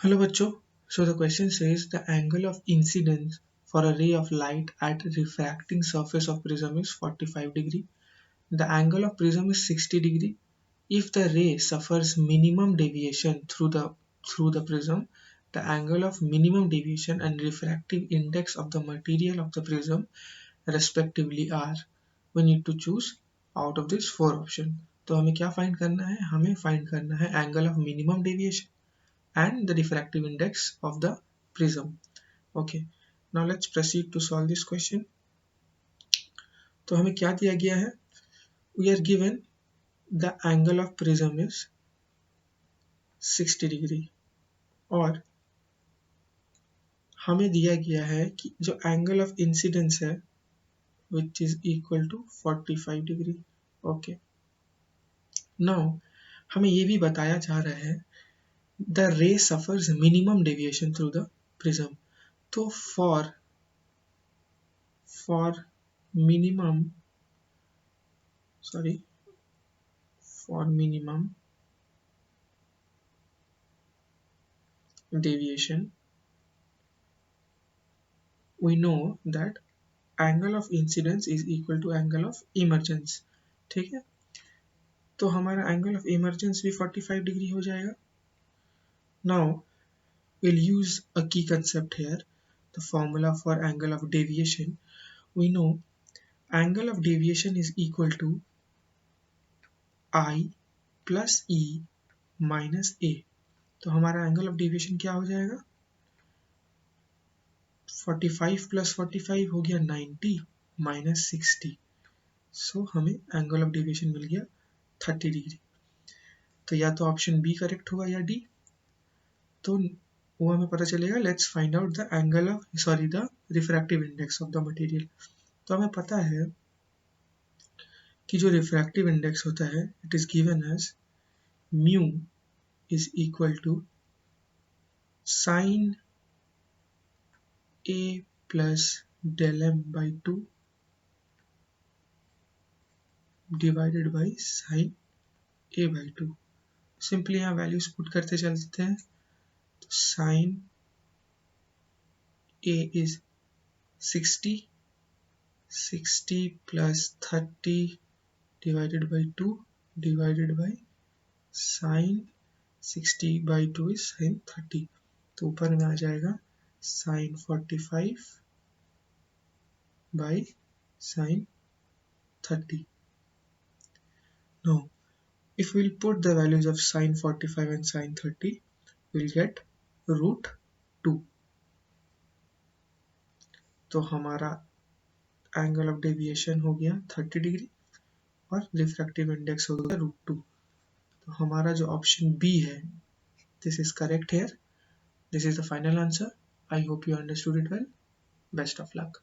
Hello bachcho. So the question says the angle of incidence for a ray of light at refracting surface of prism is 45 degree. The angle of prism is 60 degree. If the ray suffers minimum deviation through the prism, the angle of minimum deviation and refractive index of the material of the prism respectively are. We need to choose out of this four option. तो हमें क्या find करना है? हमें find करना है angle of minimum deviation and the diffractive index of the prism. Okay, now let's proceed to solve this question. तो हमें क्या दिया गया है? We are given the angle of prism is 60 degree और हमें दिया गया है कि जो angle of incidence है which is equal to 45 degree. Okay, now हमें ये भी बताया जा रहा है the ray suffers minimum deviation through the prism. तो for minimum deviation, we know that angle of incidence is equal to angle of emergence. ठीक है, तो हमारा angle of emergence भी 45 डिग्री हो जाएगा. Now we'll use a key concept here, the formula for angle of deviation. We know angle of deviation is equal to I plus E minus A. तो हमारा angle of deviation क्या हो जाएगा? 45 plus 45 हो गया 90 minus 60. सो हमें angle of deviation मिल गया 30 degree. तो या तो ऑप्शन बी करेक्ट होगा या डी. तो वो हमें पता चलेगा. Let's find out the refractive index of the material. तो हमें पता है कि जो रिफ्रैक्टिव इंडेक्स होता है it is given as mu is equal to sine A plus del m by 2 divided by sine A by 2. Simply यहाँ values put करते चलते हैं. तो sine A is 60 plus 30 divided by 2 divided by sin 60 by 2 is sin 30. तो ऊपर में आ जाएगा sin 45 by sin 30. Now if we'll put the values of sin 45 and sin 30, we'll get root 2. तो हमारा एंगल ऑफ डेविएशन हो गया 30 degree और refractive index हो गया √2. तो हमारा जो ऑप्शन बी है this is correct here. This is the final answer. I hope you understood it well. Best of luck.